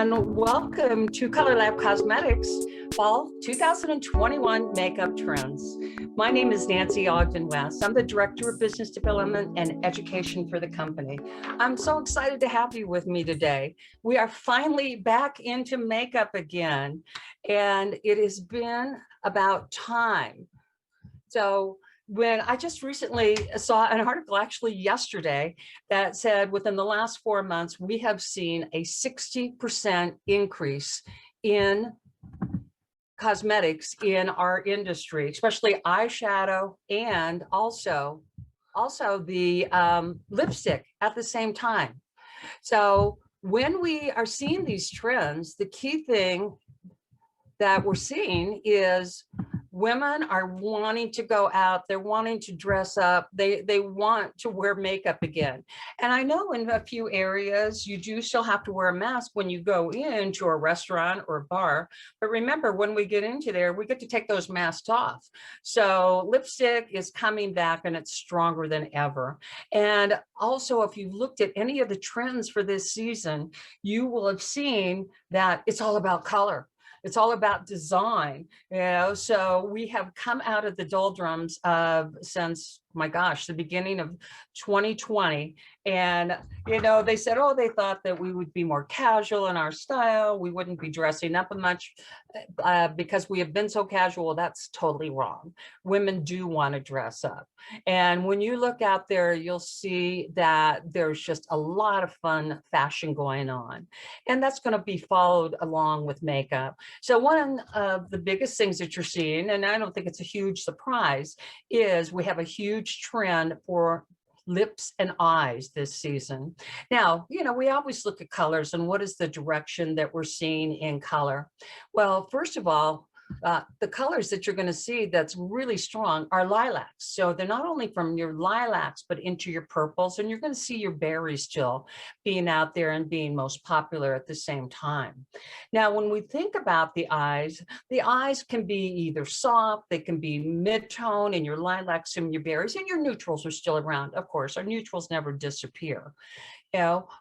and welcome to Colorlab Cosmetics Fall 2021 Makeup Trends. My name is Nancy Ogden-West. I'm the Director of Business Development and Education for the company. I'm so excited to have you with me today. We are finally back into makeup again, and it has been about time. So when I just recently saw an article actually yesterday that said within the last 4 months, we have seen a 60% increase in cosmetics in our industry, especially eyeshadow and also the lipstick at the same time. So when we are seeing these trends, the key thing that we're seeing is women are wanting to go out, they're wanting to dress up, they want to wear makeup again. And I know in a few areas you do still have to wear a mask when you go into a restaurant or a bar, but remember, when we get into there, we get to take those masks off. So lipstick is coming back and it's stronger than ever. And also, if you've looked at any of the trends for this season, you will have seen that it's all about color. It's all about design, so we have come out of the doldrums since, my gosh, the beginning of 2020. And, they said, oh, they thought that we would be more casual in our style. We wouldn't be dressing up much because we have been so casual. That's totally wrong. Women do want to dress up. And when you look out there, you'll see that there's just a lot of fun fashion going on. And that's going to be followed along with makeup. So one of the biggest things that you're seeing, and I don't think it's a huge surprise, is we have a huge trend for lips and eyes this season. Now, we always look at colors and what is the direction that we're seeing in color. Well, first of all, the colors that you're going to see that's really strong are lilacs. So they're not only from your lilacs, but into your purples, and you're going to see your berries still being out there and being most popular at the same time. Now, when we think about the eyes can be either soft, they can be mid-tone, and your lilacs and your berries, and your neutrals are still around. Of course, our neutrals never disappear,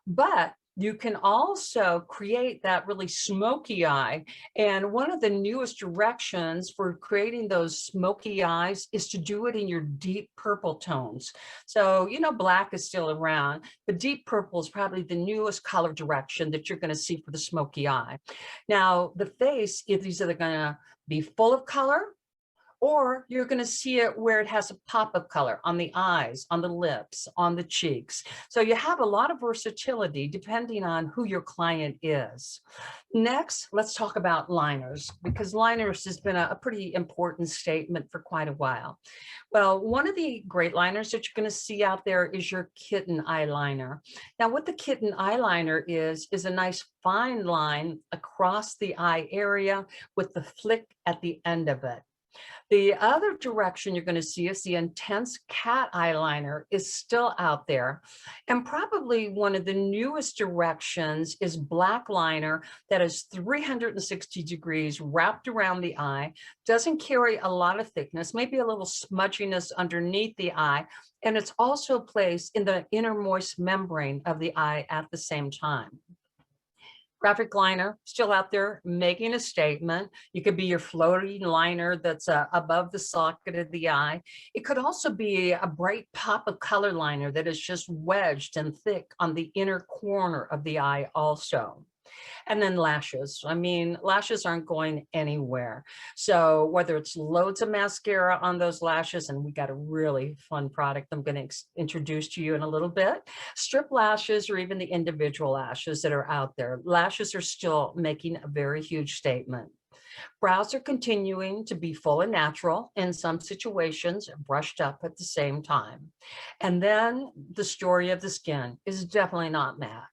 but you can also create that really smoky eye. And one of the newest directions for creating those smoky eyes is to do it in your deep purple tones. So, black is still around, but deep purple is probably the newest color direction that you're going to see for the smoky eye. Now, the face is either going to be full of color, or you're going to see it where it has a pop of color on the eyes, on the lips, on the cheeks. So you have a lot of versatility depending on who your client is. Next, let's talk about liners, because liners has been a pretty important statement for quite a while. Well, one of the great liners that you're going to see out there is your kitten eyeliner. Now, what the kitten eyeliner is a nice fine line across the eye area with the flick at the end of it. The other direction you're going to see is the intense cat eyeliner is still out there. And probably one of the newest directions is black liner that is 360 degrees wrapped around the eye, doesn't carry a lot of thickness, maybe a little smudginess underneath the eye, and it's also placed in the innermost membrane of the eye at the same time. Graphic liner still out there making a statement. You could be your floating liner that's above the socket of the eye. It could also be a bright pop of color liner that is just wedged and thick on the inner corner of the eye also. And then lashes. Lashes aren't going anywhere. So whether it's loads of mascara on those lashes, and we got a really fun product I'm going to introduce to you in a little bit, strip lashes, or even the individual lashes that are out there. Lashes are still making a very huge statement. Brows are continuing to be full and natural, in some situations brushed up at the same time. And then the story of the skin is definitely not matte.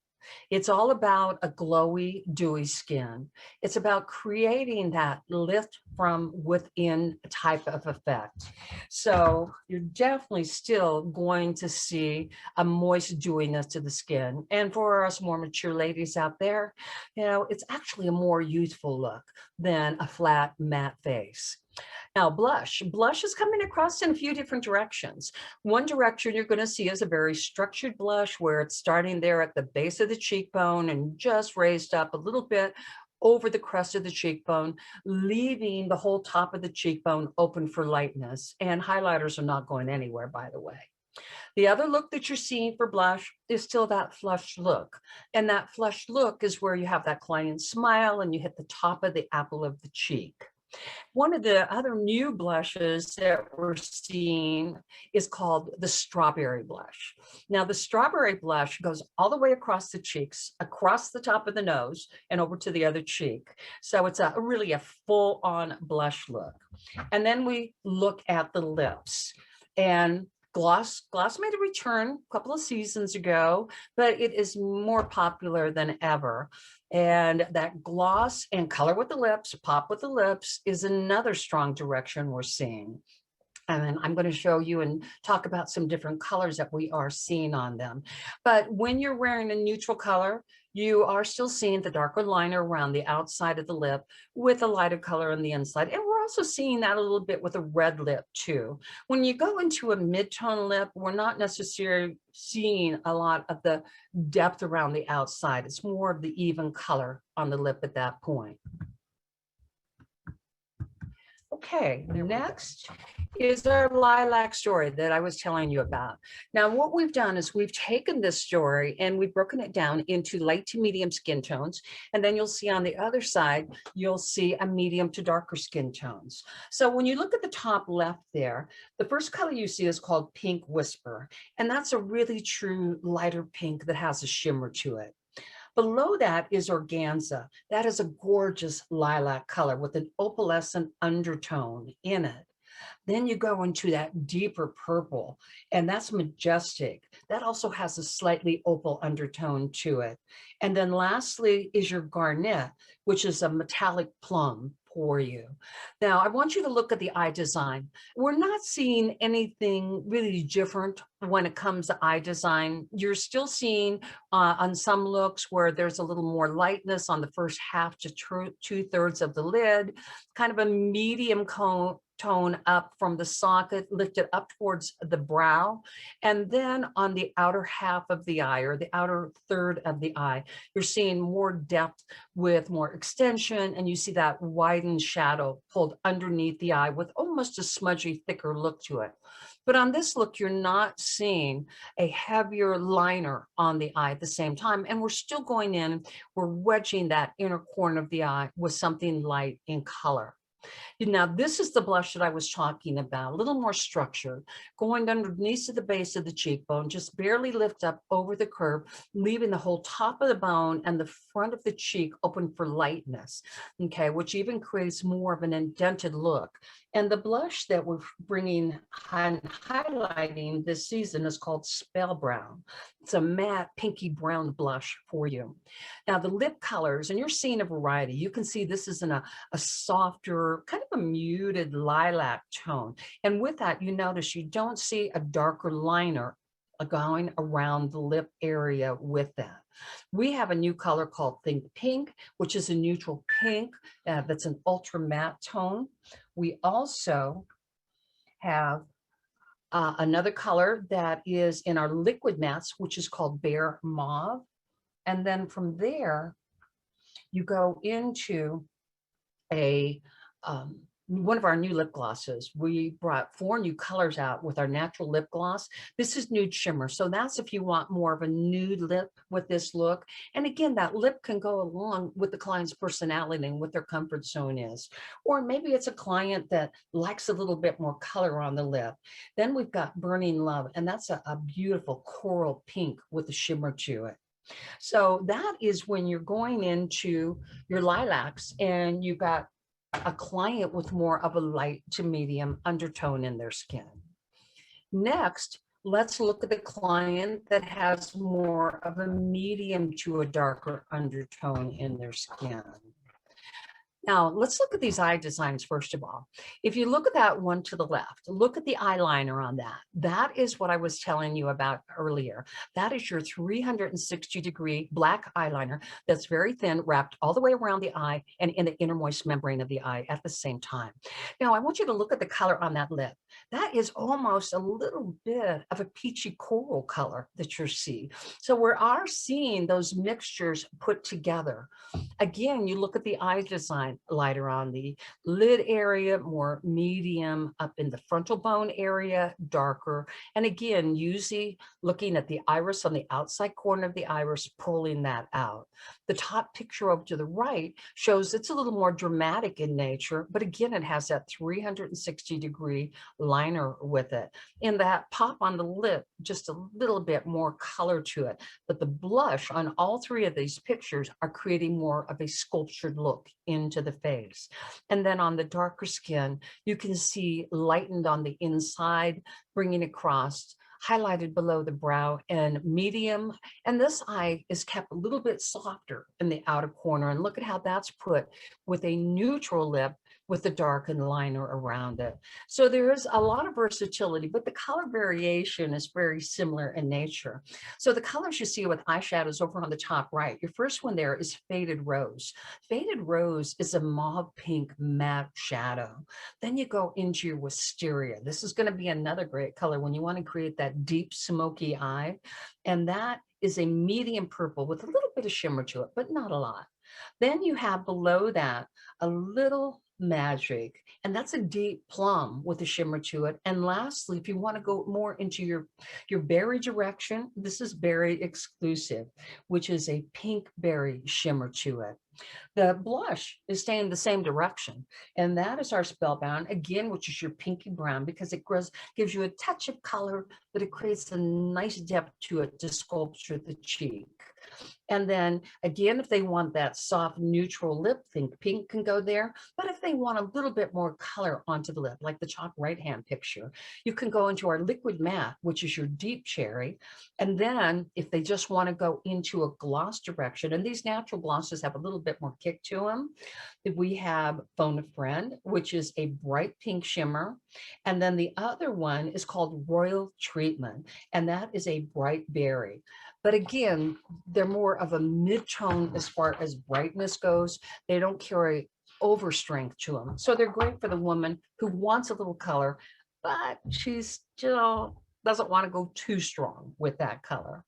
It's all about a glowy, dewy skin. It's about creating that lift from within type of effect. So you're definitely still going to see a moist dewiness to the skin. And for us more mature ladies out there, it's actually a more youthful look than a flat matte face. Now, blush. Blush is coming across in a few different directions. One direction you're going to see is a very structured blush where it's starting there at the base of the cheekbone and just raised up a little bit over the crest of the cheekbone, leaving the whole top of the cheekbone open for lightness. And highlighters are not going anywhere, by the way. The other look that you're seeing for blush is still that flushed look. And that flushed look is where you have that client smile and you hit the top of the apple of the cheek. One of the other new blushes that we're seeing is called the strawberry blush. Now, the strawberry blush goes all the way across the cheeks, across the top of the nose, and over to the other cheek. So it's really a full-on blush look. And then we look at the lips. And gloss made a return a couple of seasons ago, but it is more popular than ever. And that gloss and color with the lips, pop with the lips is another strong direction we're seeing. And then I'm going to show you and talk about some different colors that we are seeing on them. But when you're wearing a neutral color, you are still seeing the darker liner around the outside of the lip with a lighter color on the inside. And we're also seeing that a little bit with a red lip too. When you go into a mid-tone lip, we're not necessarily seeing a lot of the depth around the outside. It's more of the even color on the lip at that point. Okay, next is our lilac story that I was telling you about. Now, what we've done is we've taken this story and we've broken it down into light to medium skin tones. And then you'll see on the other side, you'll see a medium to darker skin tones. So when you look at the top left there, the first color you see is called Pink Whisper. And that's a really true lighter pink that has a shimmer to it. Below that is Organza. That is a gorgeous lilac color with an opalescent undertone in it. Then you go into that deeper purple, and that's Majestic. That also has a slightly opal undertone to it. And then lastly is your Garnet, which is a metallic plum for you. Now, I want you to look at the eye design. We're not seeing anything really different when it comes to eye design. You're still seeing on some looks where there's a little more lightness on the first half to two-thirds of the lid, kind of a medium tone up from the socket, lifted up towards the brow. And then on the outer half of the eye, or the outer third of the eye, you're seeing more depth with more extension, and you see that widened shadow pulled underneath the eye with almost a smudgy, thicker look to it. But on this look, you're not seeing a heavier liner on the eye at the same time. And we're still going in, we're wedging that inner corner of the eye with something light in color. Now, this is the blush that I was talking about, a little more structured, going underneath the base of the cheekbone, just barely lift up over the curve, leaving the whole top of the bone and the front of the cheek open for lightness, okay, which even creates more of an indented look. And the blush that we're bringing and highlighting this season is called Spell Brown. It's a matte pinky brown blush for you. Now, the lip colors, and you're seeing a variety. You can see this is in a softer, kind of a muted lilac tone. And with that, you notice you don't see a darker liner going around the lip area with that. We have a new color called Think Pink, which is a neutral pink that's an ultra matte tone. We also have another color that is in our liquid mattes, which is called Bare Mauve. And then from there, you go into one of our new lip glosses. We brought 4 new colors out with our natural lip gloss. This is Nude Shimmer. So that's if you want more of a nude lip with this look. And again, that lip can go along with the client's personality and what their comfort zone is. Or maybe it's a client that likes a little bit more color on the lip. Then we've got Burning Love, and that's a beautiful coral pink with a shimmer to it. So that is when you're going into your lilacs and you've got a client with more of a light to medium undertone in their skin. Next, let's look at the client that has more of a medium to a darker undertone in their skin. Now, let's look at these eye designs first of all. If you look at that one to the left, look at the eyeliner on that. That is what I was telling you about earlier. That is your 360-degree black eyeliner that's very thin, wrapped all the way around the eye and in the innermost membrane of the eye at the same time. Now, I want you to look at the color on that lip. That is almost a little bit of a peachy coral color that you're seeing. So we are seeing those mixtures put together. Again, you look at the eye design, lighter on the lid area, more medium up in the frontal bone area, darker. And again, usually looking at the iris on the outside corner of the iris, pulling that out. The top picture over to the right shows it's a little more dramatic in nature, but again, it has that 360-degree liner with it. In that pop on the lip, just a little bit more color to it. But the blush on all three of these pictures are creating more of a sculptured look into the face. And then on the darker skin, you can see lightened on the inside, bringing across, highlighted below the brow and medium. And this eye is kept a little bit softer in the outer corner. And look at how that's put with a neutral lip with the darkened liner around it. So there is a lot of versatility, but the color variation is very similar in nature. So the colors you see with eyeshadows over on the top right, your first one there is Faded Rose. Faded Rose is a mauve pink matte shadow. Then you go into your Wisteria. This is going to be another great color when you want to create that deep smoky eye. And that is a medium purple with a little bit of shimmer to it, but not a lot. Then you have below that a little Magic, and that's a deep plum with a shimmer to it. And lastly, if you want to go more into your berry direction, this is Berry Exclusive, which is a pink berry shimmer to it. The blush is staying the same direction, and that is our Spellbound, again, which is your pinky brown, because it gives you a touch of color, but it creates a nice depth to it to sculpture the cheek. And then again, if they want that soft neutral lip, think pink can go there. But if they want a little bit more color onto the lip, like the top right-hand picture, you can go into our Liquid Matte, which is your deep cherry. And then if they just want to go into a gloss direction, and these natural glosses have a little bit more kick to them, we have Phone a Friend, which is a bright pink shimmer. And then the other one is called Royal Treatment, and that is a bright berry. But again, they're more of a mid-tone as far as brightness goes. They don't carry over strength to them. So they're great for the woman who wants a little color, but she still doesn't want to go too strong with that color.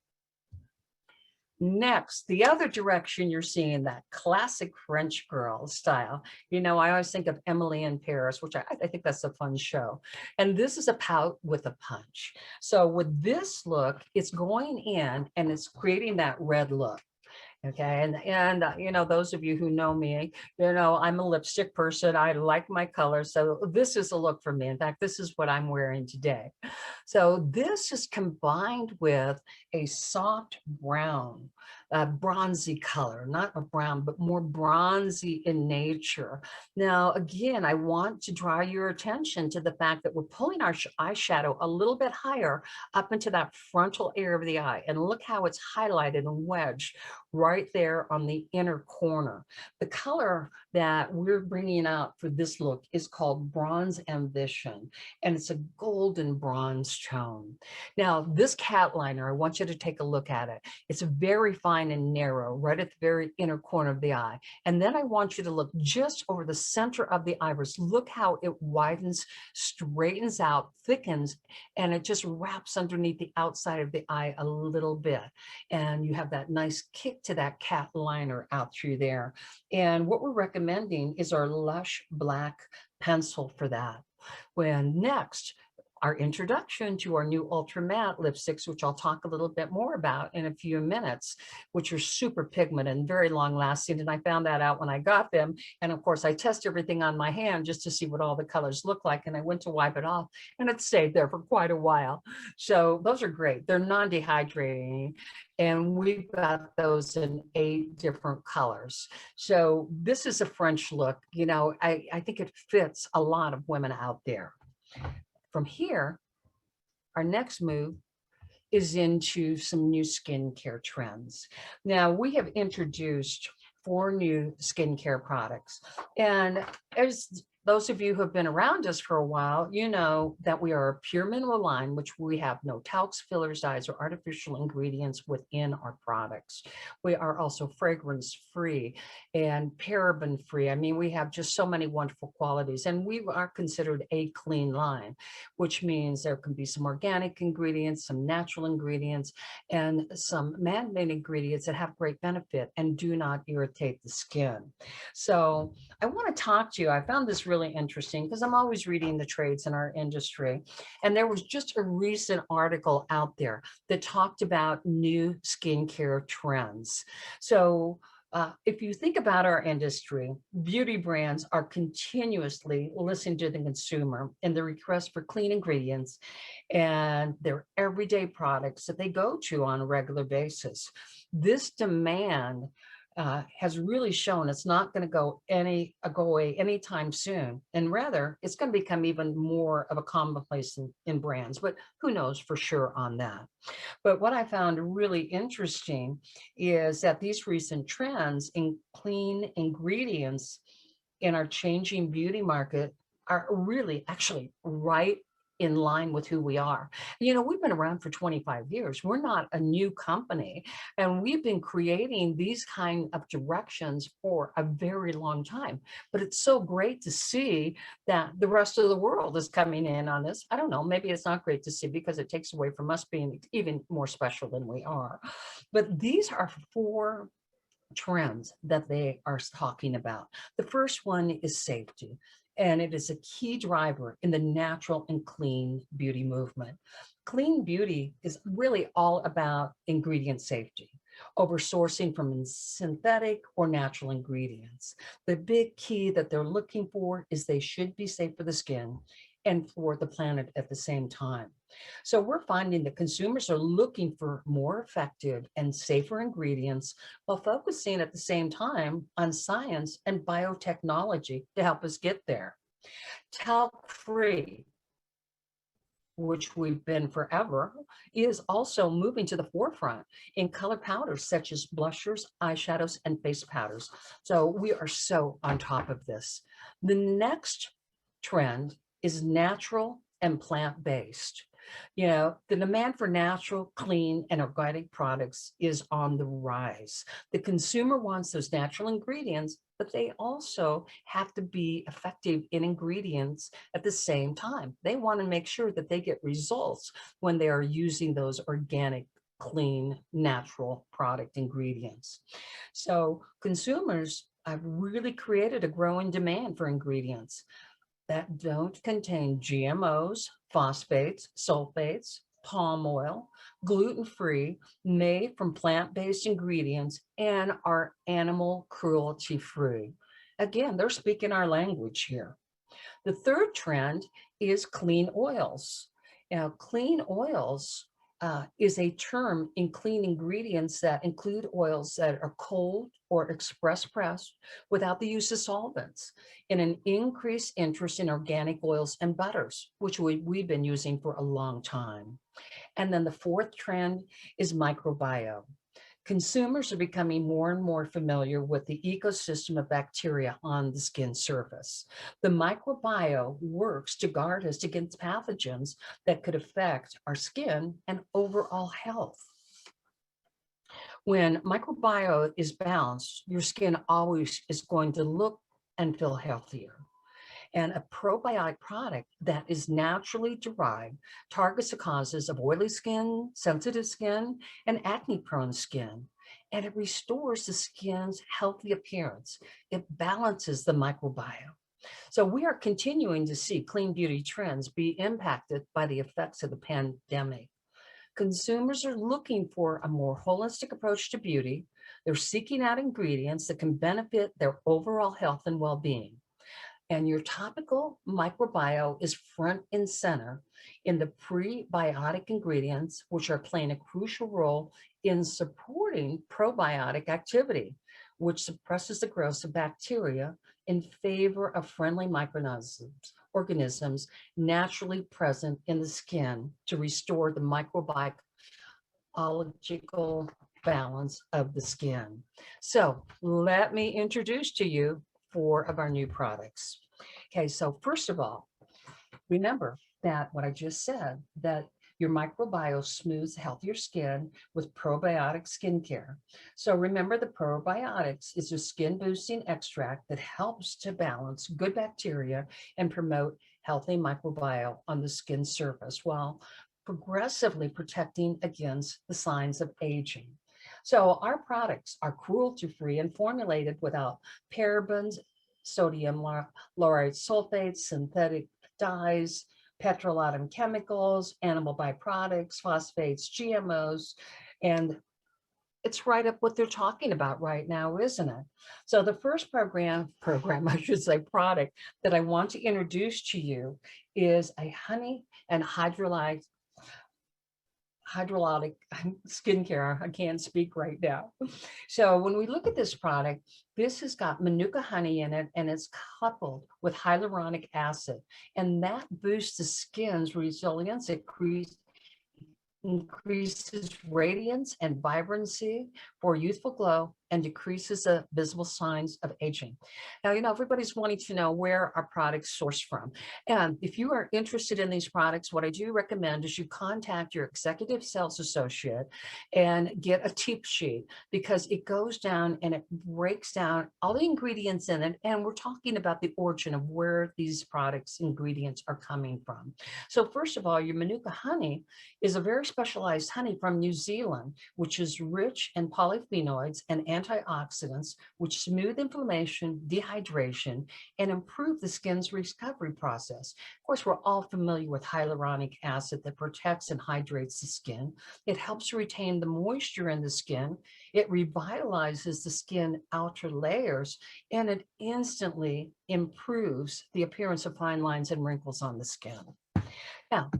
Next, the other direction you're seeing that classic French girl style. You know, I always think of Emily in Paris, which I think that's a fun show. And this is a pout with a punch. So with this look, it's going in and it's creating that red look. Okay, and you know, those of you who know me, you know, I'm a lipstick person. I like my color. So this is a look for me. In fact, this is what I'm wearing today. So this is combined with a soft brown, bronzy color, not a brown, but more bronzy in nature. Now, again, I want to draw your attention to the fact that we're pulling our eyeshadow a little bit higher up into that frontal area of the eye. And look how it's highlighted and wedged right there on the inner corner. The color that we're bringing out for this look is called Bronze Ambition, and it's a golden bronze tone. Now, this cat liner, I want you to take a look at it. It's very fine and narrow, right at the very inner corner of the eye. And then I want you to look just over the center of the iris. Look how it widens, straightens out, thickens, and it just wraps underneath the outside of the eye a little bit. And you have that nice kick to that cat liner out through there. And what we're recommending is our Lush Black pencil for that. When next, our introduction to our new Ultra Matte lipsticks, which I'll talk a little bit more about in a few minutes, which are super pigmented and very long lasting. And I found that out when I got them. And of course, I test everything on my hand just to see what all the colors look like. And I went to wipe it off and it stayed there for quite a while. So those are great. They're non-dehydrating. And we've got those in 8 different colors. So this is a French look. You know, I think it fits a lot of women out there. From here, our next move is into some new skincare trends. Now, we have introduced 4 new skincare products. And as those of you who have been around us for a while, you know that we are a pure mineral line, which we have no talcs, fillers, dyes, or artificial ingredients within our products. We are also fragrance free and paraben free. I mean, we have just so many wonderful qualities, and we are considered a clean line, which means there can be some organic ingredients, some natural ingredients, and some man-made ingredients that have great benefit and do not irritate the skin. So I want to talk to you. I found this really interesting because I'm always reading the trades in our industry. And there was just a recent article out there that talked about new skincare trends. So if you think about our industry, beauty brands are continuously listening to the consumer and the request for clean ingredients and their everyday products that they go to on a regular basis. This demand has really shown it's not going to go away anytime soon, and rather it's going to become even more of a commonplace in brands. But who knows for sure on that? But what I found really interesting is that these recent trends in clean ingredients in our changing beauty market are really actually right in line with who we are. You know, we've been around for 25 years. We're not a new company, and we've been creating these kind of directions for a very long time. But it's so great to see that the rest of the world is coming in on this. I don't know, maybe it's not great to see because it takes away from us being even more special than we are. But these are 4 trends that they are talking about. The first one is safety, and it is a key driver in the natural and clean beauty movement. Clean beauty is really all about ingredient safety over sourcing from synthetic or natural ingredients. The big key that they're looking for is they should be safe for the skin and for the planet at the same time. So we're finding that consumers are looking for more effective and safer ingredients while focusing at the same time on science and biotechnology to help us get there. Talc-free, which we've been forever, is also moving to the forefront in color powders such as blushers, eyeshadows, and face powders. So we are so on top of this. The next trend is natural and plant-based. You know, the demand for natural, clean, and organic products is on the rise. The consumer wants those natural ingredients, but they also have to be effective in ingredients at the same time. They want to make sure that they get results when they are using those organic, clean, natural product ingredients. So consumers have really created a growing demand for ingredients that don't contain GMOs, phosphates, sulfates, palm oil, gluten-free, made from plant-based ingredients, and are animal cruelty-free. Again, they're speaking our language here. The third trend is clean oils. Now, clean oils is a term in clean ingredients that include oils that are cold or express pressed without the use of solvents, and an increased interest in organic oils and butters, which we've been using for a long time. And then the fourth trend is microbiome. Consumers are becoming more and more familiar with the ecosystem of bacteria on the skin surface. The microbiome works to guard us against pathogens that could affect our skin and overall health. When microbiome is balanced, your skin always is going to look and feel healthier. And a probiotic product that is naturally derived targets the causes of oily skin, sensitive skin, and acne-prone skin. And it restores the skin's healthy appearance. It balances the microbiome. So we are continuing to see clean beauty trends be impacted by the effects of the pandemic. Consumers are looking for a more holistic approach to beauty. They're seeking out ingredients that can benefit their overall health and well-being. And your topical microbiome is front and center in the prebiotic ingredients, which are playing a crucial role in supporting probiotic activity, which suppresses the growth of bacteria in favor of friendly microorganisms naturally present in the skin to restore the microbiological balance of the skin. So let me introduce to you 4 of our new products. Okay, so first of all, remember that what I just said, that your microbiome smooths healthier skin with probiotic skincare. So remember, the probiotics is a skin boosting extract that helps to balance good bacteria and promote healthy microbiome on the skin surface while progressively protecting against the signs of aging. So our products are cruelty-free and formulated without parabens, sodium lauryl sulfates, synthetic dyes, petrolatum chemicals, animal byproducts, phosphates, GMOs, and it's right up what they're talking about right now, isn't it? So the first program, I should say, product that I want to introduce to you is a honey and hydrolyzed hydraulic skincare. I can't speak right now. So when we look at this product, this has got manuka honey in it, and it's coupled with hyaluronic acid, and that boosts the skin's resilience. It increases radiance and vibrancy for youthful glow and decreases the visible signs of aging. Now, everybody's wanting to know where our products source from. And if you are interested in these products, what I do recommend is you contact your executive sales associate and get a tip sheet, because it goes down and it breaks down all the ingredients in it. And we're talking about the origin of where these products ingredients are coming from. So first of all, your manuka honey is a very specialized honey from New Zealand, which is rich in polyphenols and antioxidants, which smooth inflammation, dehydration, and improve the skin's recovery process. Of course, we're all familiar with hyaluronic acid that protects and hydrates the skin. It helps retain the moisture in the skin. It revitalizes the skin outer layers, and it instantly improves the appearance of fine lines and wrinkles on the skin. Now,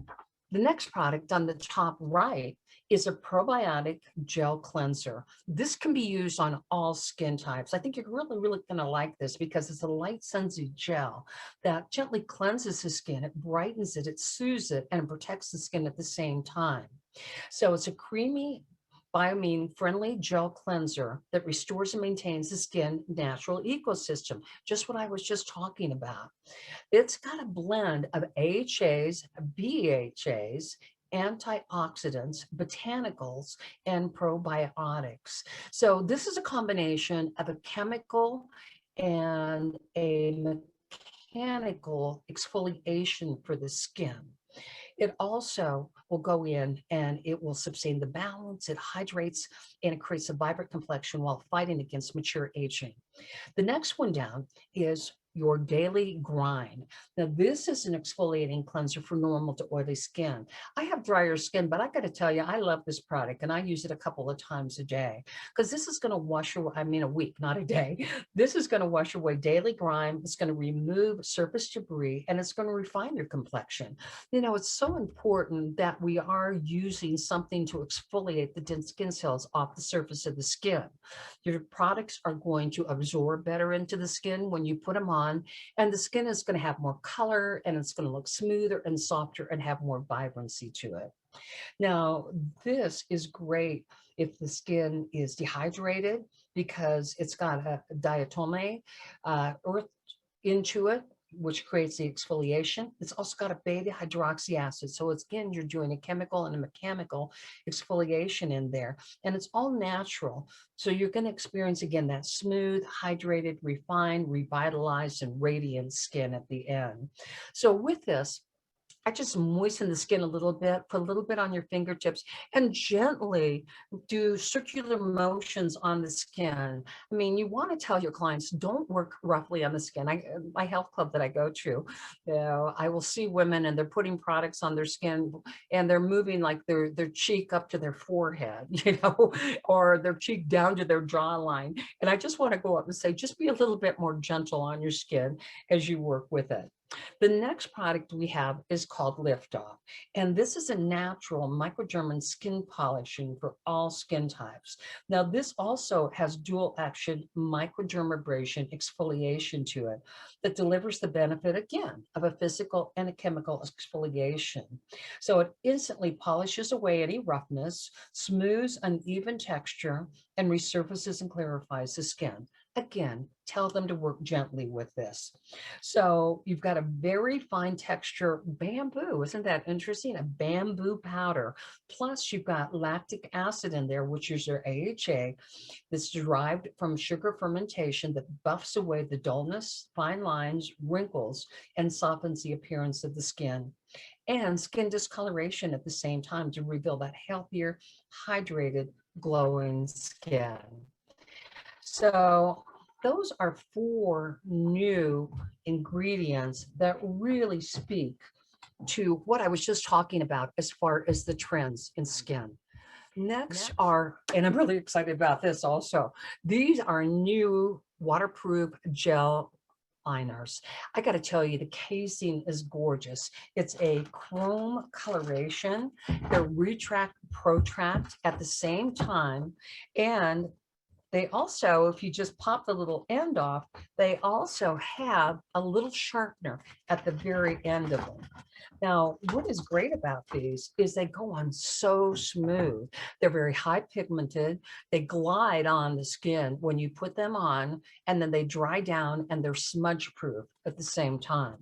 the next product on the top right is a probiotic gel cleanser. This can be used on all skin types. I think you're really going to like this because it's a light sensitive gel that gently cleanses the skin. It brightens it, it soothes it, and it protects the skin at the same time. So it's a creamy, biomine friendly gel cleanser that restores and maintains the skin natural ecosystem, just what I was just talking about. It's got a blend of AHAs, BHAs, antioxidants, botanicals, and probiotics. So this is a combination of a chemical and a mechanical exfoliation for the skin. It also will go in and it will sustain the balance, it hydrates, and it creates a vibrant complexion while fighting against mature aging. The next one down is your daily grind. Now, this is an exfoliating cleanser for normal to oily skin. I have drier skin, but I got to tell you, I love this product and I use it a couple of times a day, because this is going to wash away, a week, not a day. This is going to wash away daily grime. It's going to remove surface debris, and it's going to refine your complexion. It's so important that we are using something to exfoliate the dead skin cells off the surface of the skin. Your products are going to absorb better into the skin when you put them on, and the skin is going to have more color, and it's going to look smoother and softer and have more vibrancy to it. Now, this is great if the skin is dehydrated, because it's got a diatomae earth into it, which creates the exfoliation. It's also got a beta hydroxy acid. So it's, again, you're doing a chemical and a mechanical exfoliation in there, and it's all natural. So you're going to experience, again, that smooth, hydrated, refined, revitalized, and radiant skin at the end. So with this, I just moisten the skin a little bit, put a little bit on your fingertips, and gently do circular motions on the skin. You want to tell your clients, don't work roughly on the skin. My health club that I go to, I will see women and they're putting products on their skin and they're moving like their cheek up to their forehead, or their cheek down to their jawline. And I just want to go up and say, just be a little bit more gentle on your skin as you work with it. The next product we have is called Liftoff, and this is a natural microdermal skin polishing for all skin types. Now, this also has dual action microdermabrasion exfoliation to it that delivers the benefit again of a physical and a chemical exfoliation. So it instantly polishes away any roughness, smooths uneven texture, and resurfaces and clarifies the skin. Again, tell them to work gently with this. So you've got a very fine texture bamboo. Isn't that interesting? A bamboo powder. Plus you've got lactic acid in there, which is your AHA, that's derived from sugar fermentation that buffs away the dullness, fine lines, wrinkles, and softens the appearance of the skin. And skin discoloration at the same time to reveal that healthier, hydrated, glowing skin. So those are 4 new ingredients that really speak to what I was just talking about as far as the trends in skin. Next are, and I'm really excited about this also, these are new waterproof gel liners. I got to tell you, the casing is gorgeous. It's a chrome coloration. They're retract, protract at the same time. And they also, if you just pop the little end off, they also have a little sharpener at the very end of them. Now, what is great about these is they go on so smooth. They're very high pigmented. They glide on the skin when you put them on, and then they dry down and they're smudge proof at the same time.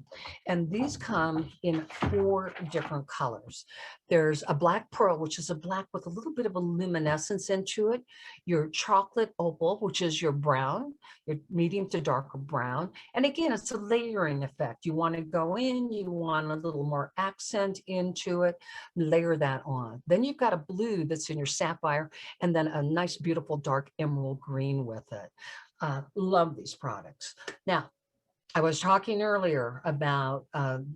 And these come in 4 different colors. There's a black pearl, which is a black with a little bit of a luminescence into it. Your chocolate opal, which is your brown, your medium to darker brown. And again, it's a layering effect. You want to go in, you want a little more accent into it, layer that on. Then you've got a blue that's in your sapphire, and then a nice, beautiful dark emerald green with it. Love these products. Now, I was talking earlier about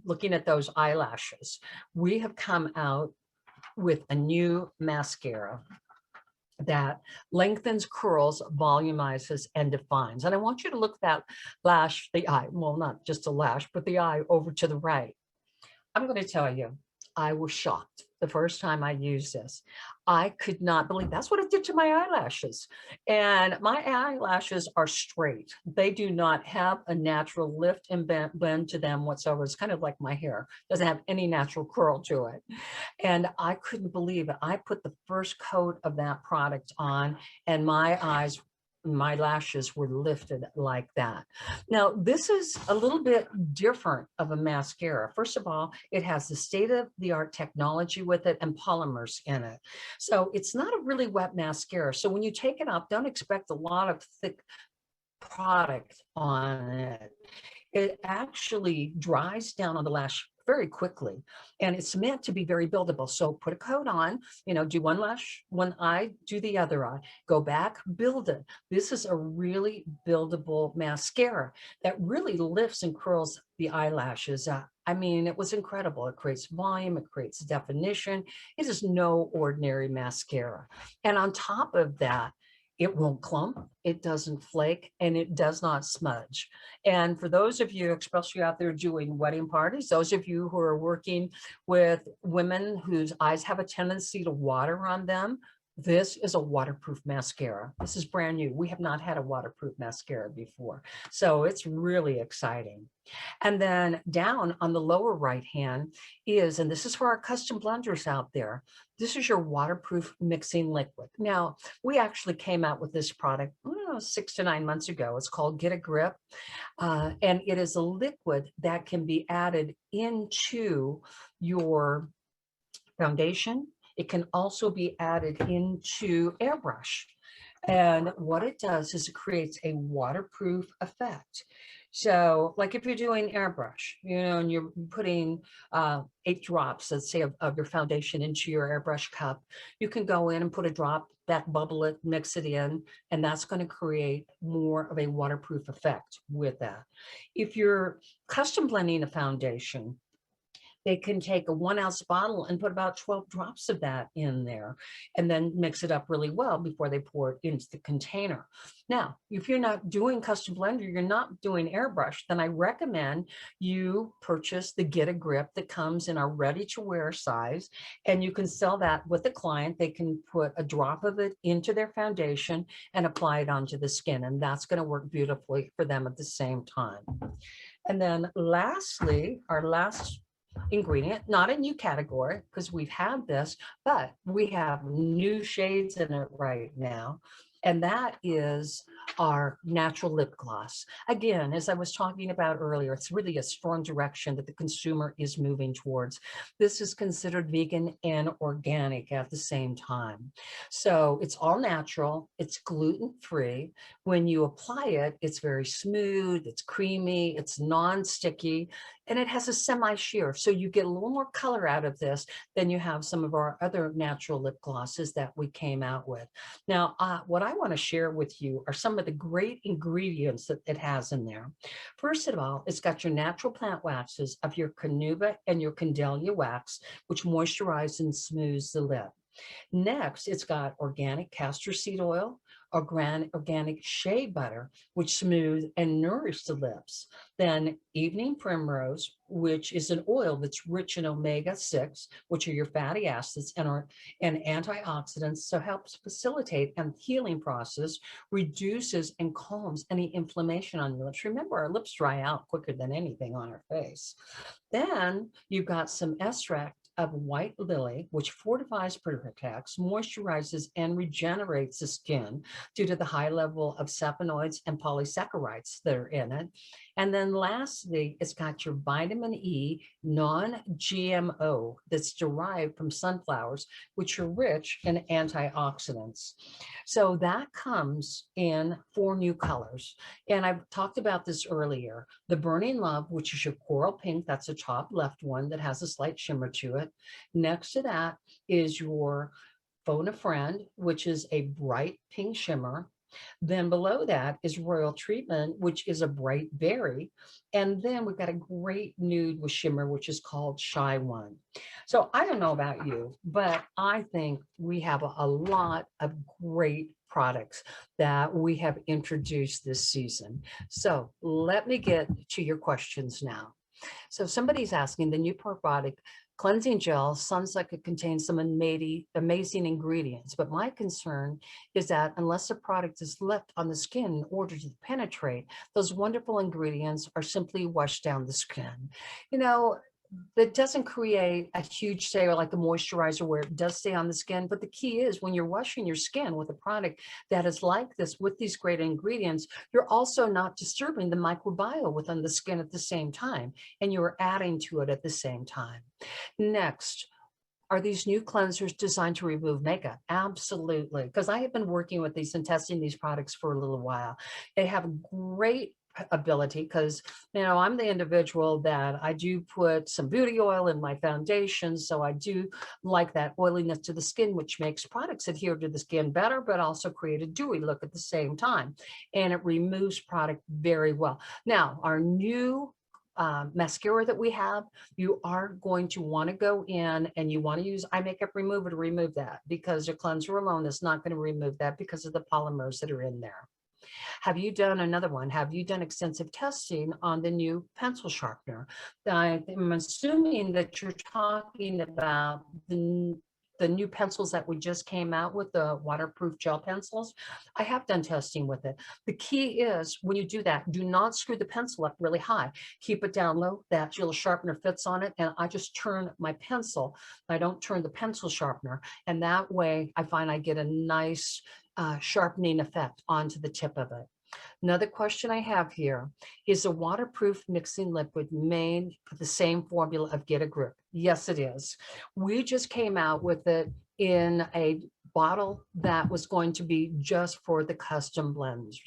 looking at those eyelashes. We have come out with a new mascara that lengthens, curls, volumizes, and defines. And I want you to look that lash, the eye, well, not just a lash, but the eye over to the right. I'm going to tell you, I was shocked the first time I used this. I could not believe that's what it did to my eyelashes. And my eyelashes are straight. They do not have a natural lift and bend to them whatsoever. It's kind of like my hair. It doesn't have any natural curl to it. And I couldn't believe it. I put the first coat of that product on, and my lashes were lifted like that. Now, this is a little bit different of a mascara. First of all, it has the state-of-the-art technology with it and polymers in it. So it's not a really wet mascara. So when you take it off, don't expect a lot of thick product on it. It actually dries down on the lash very quickly, and it's meant to be very buildable. So put a coat on, do one lash, one eye, do the other eye, go back, build it. This is a really buildable mascara that really lifts and curls the eyelashes up. I mean, it was incredible. It creates volume, it creates definition. It is no ordinary mascara. And on top of that, it won't clump, it doesn't flake, and it does not smudge. And for those of you, especially out there doing wedding parties, those of you who are working with women whose eyes have a tendency to water on them, this is a waterproof mascara. This is brand new. We have not had a waterproof mascara before. So it's really exciting. And then down on the lower right hand is, and this is for our custom blenders out there, this is your waterproof mixing liquid. Now, we actually came out with this product 6 to 9 months ago. It's called Get a Grip. And it is a liquid that can be added into your foundation. It can also be added into airbrush. And what it does is it creates a waterproof effect. So like if you're doing airbrush, and you're putting 8 drops, let's say, of your foundation into your airbrush cup, you can go in and put a drop, back bubble it, mix it in, and that's going to create more of a waterproof effect with that. If you're custom blending a foundation, They can take a 1 ounce bottle and put about 12 drops of that in there and then mix it up really well before they pour it into the container. Now, if you're not doing custom blender, you're not doing airbrush, then I recommend you purchase the Get a Grip that comes in our ready to wear size, and you can sell that with a client. They can put a drop of it into their foundation and apply it onto the skin, and that's going to work beautifully for them at the same time. And then lastly, our last ingredient, not a new category because we've had this, but we have new shades in it right now. And that is our natural lip gloss. Again, as I was talking about earlier, it's really a strong direction that the consumer is moving towards. This is considered vegan and organic at the same time. So it's all natural, it's gluten-free. When you apply it, it's very smooth, it's creamy, it's non-sticky, and it has a semi-sheer. So you get a little more color out of this than you have some of our other natural lip glosses that we came out with. Now, what I want to share with you are some of the great ingredients that it has in there. First of all, it's got your natural plant waxes of your Canuba and your Candelia wax, which moisturize and smooths the lip. Next, it's got organic castor seed oil, organic shea butter, which smooth and nourish the lips. Then evening primrose, which is an oil that's rich in omega-6, which are your fatty acids and antioxidants, so helps facilitate a healing process, reduces and calms any inflammation on your lips. Remember, our lips dry out quicker than anything on our face. Then you've got some extract of white lily, which fortifies, protects, moisturizes, and regenerates the skin due to the high level of saponoids and polysaccharides that are in it. And then lastly, it's got your vitamin E non-GMO that's derived from sunflowers, which are rich in antioxidants. So that comes in 4 new colors. And I've talked about this earlier. The Burning Love, which is your coral pink, that's the top left one that has a slight shimmer to it. Next to that is your Phone a Friend, which is a bright pink shimmer. Then below that is Royal Treatment, which is a bright berry. And then we've got a great nude with shimmer, which is called Shy One. So I don't know about you, but I think we have a lot of great products that we have introduced this season. So let me get to your questions now. So somebody's asking, the new probiotic cleansing gel sounds like it contains some amazing ingredients, but my concern is that unless the product is left on the skin in order to penetrate, those wonderful ingredients are simply washed down the skin. You know, that doesn't create a huge stay like a moisturizer where it does stay on the skin. But the key is when you're washing your skin with a product that is like this with these great ingredients, you're also not disturbing the microbiome within the skin at the same time, and you're adding to it at the same time. Next, are these new cleansers designed to remove makeup? Absolutely, because I have been working with these and testing these products for a little while. They have great ability because, you know, I'm the individual that I do put some beauty oil in my foundation. So I do like that oiliness to the skin, which makes products adhere to the skin better, but also create a dewy look at the same time. And it removes product very well. Now, our new mascara that we have, you are going to want to go in and you want to use eye makeup remover to remove that, because your cleanser alone is not going to remove that because of the polymers that are in there. Have you done another one? Have you done extensive testing on the new pencil sharpener? I'm assuming that you're talking about the new pencils that we just came out with, the waterproof gel pencils. I have done testing with it. The key is when you do that, do not screw the pencil up really high. Keep it down low. That little sharpener fits on it. And I just turn my pencil. I don't turn the pencil sharpener. And that way I find I get a nice sharpening effect onto the tip of it. Another question I have here is a waterproof mixing liquid made for the same formula of Get a Grip? Yes, it is. We just came out with it in a bottle that was going to be just for the custom blenders.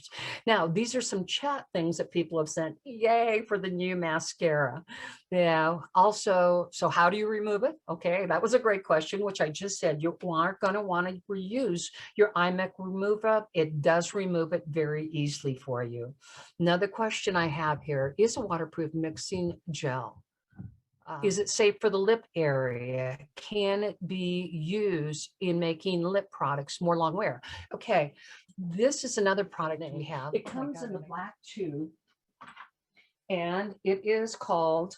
Now, these are some chat things that people have sent. Yay for the new mascara. Yeah. Also, so how do you remove it? Okay, that was a great question, which I just said you are going to want to reuse your iMac remover. It does remove it very easily for you. Another question I have here is a waterproof mixing gel. Is it safe for the lip area? Can it be used in making lip products more long wear? Okay, this is another product that we have. It comes in the black tube, and it is called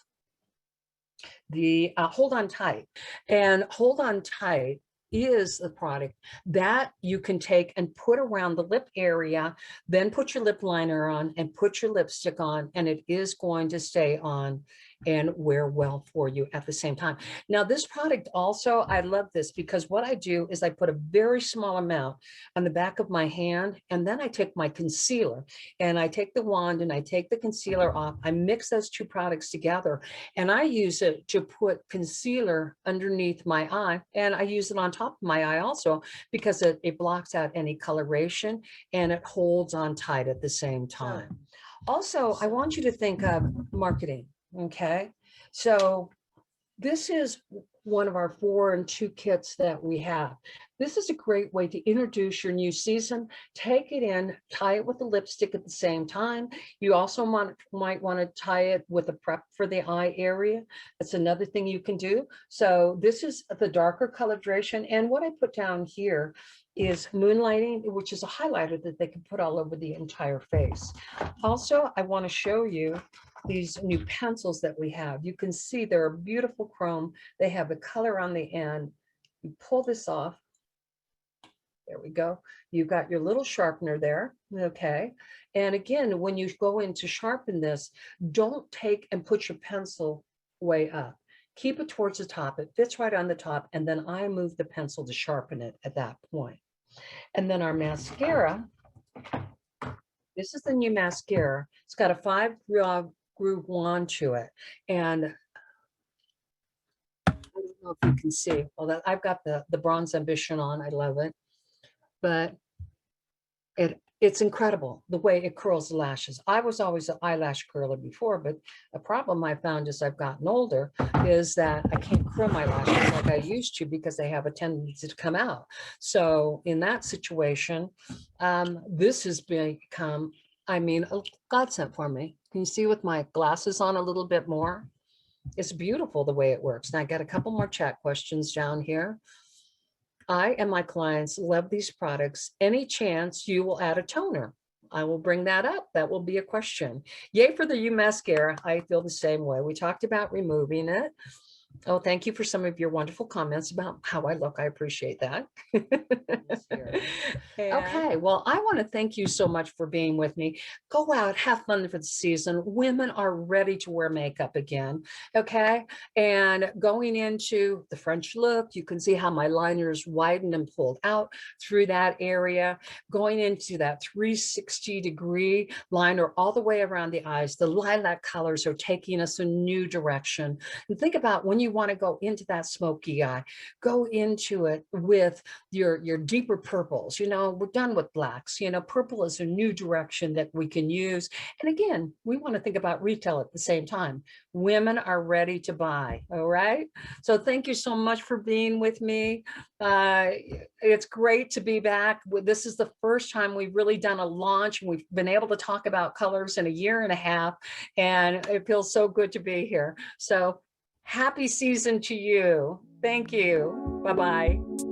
the Hold On Tight. And Hold On Tight is the product that you can take and put around the lip area, then put your lip liner on and put your lipstick on, and it is going to stay on and wear well for you at the same time. Now, this product also, I love this because what I do is I put a very small amount on the back of my hand, and then I take my concealer and I take the wand and I take the concealer off. I mix those two products together, and I use it to put concealer underneath my eye, and I use it on top of my eye also because it blocks out any coloration and it holds on tight at the same time. Also, I want you to think of marketing. Okay, so this is one of our 4 and 2 kits that we have. This is a great way to introduce your new season. Take it in, tie it with the lipstick at the same time. You also might want to tie it with a prep for the eye area. That's another thing you can do. So this is the darker coloration. And what I put down here is moonlighting, which is a highlighter that they can put all over the entire face. Also, I want to show you these new pencils that we have. You can see they're a beautiful chrome. They have the color on the end. You pull this off. There we go. You've got your little sharpener there. Okay. And again, when you go in to sharpen this, don't take and put your pencil way up. Keep it towards the top. It fits right on the top. And then I move the pencil to sharpen it at that point. And then our mascara. This is the new mascara. It's got a 5-groove wand to it. And I don't know if you can see, well, I've got the Bronze Ambition on. I love it. But it's incredible the way it curls the lashes. I was always an eyelash curler before, but a problem I found as I've gotten older is that I can't curl my lashes like I used to because they have a tendency to come out. So in that situation, this has become, I mean, a godsend for me. Can you see with my glasses on a little bit more? It's beautiful the way it works. Now I got a couple more chat questions down here. I and my clients love these products. Any chance you will add a toner? I will bring that up. That will be a question. Yay for the U mascara. I feel the same way. We talked about removing it. Oh, thank you for some of your wonderful comments about how I look. I appreciate that. Okay, well, I want to thank you so much for being with me. Go out, have fun for the season. Women are ready to wear makeup again, okay? And going into the French look, you can see how my liner is widened and pulled out through that area. Going into that 360-degree liner all the way around the eyes, the lilac colors are taking us a new direction. And think about when you want to go into that smoky eye, go into it with your deeper purples. You know, we're done with blacks. You know, purple is a new direction that we can use. And again, we want to think about retail at the same time. Women are ready to buy. All right. So thank you so much for being with me. It's great to be back. This is the first time we've really done a launch, and we've been able to talk about colors in a year and a half, and it feels so good to be here. So happy season to you. Thank you. Bye-bye.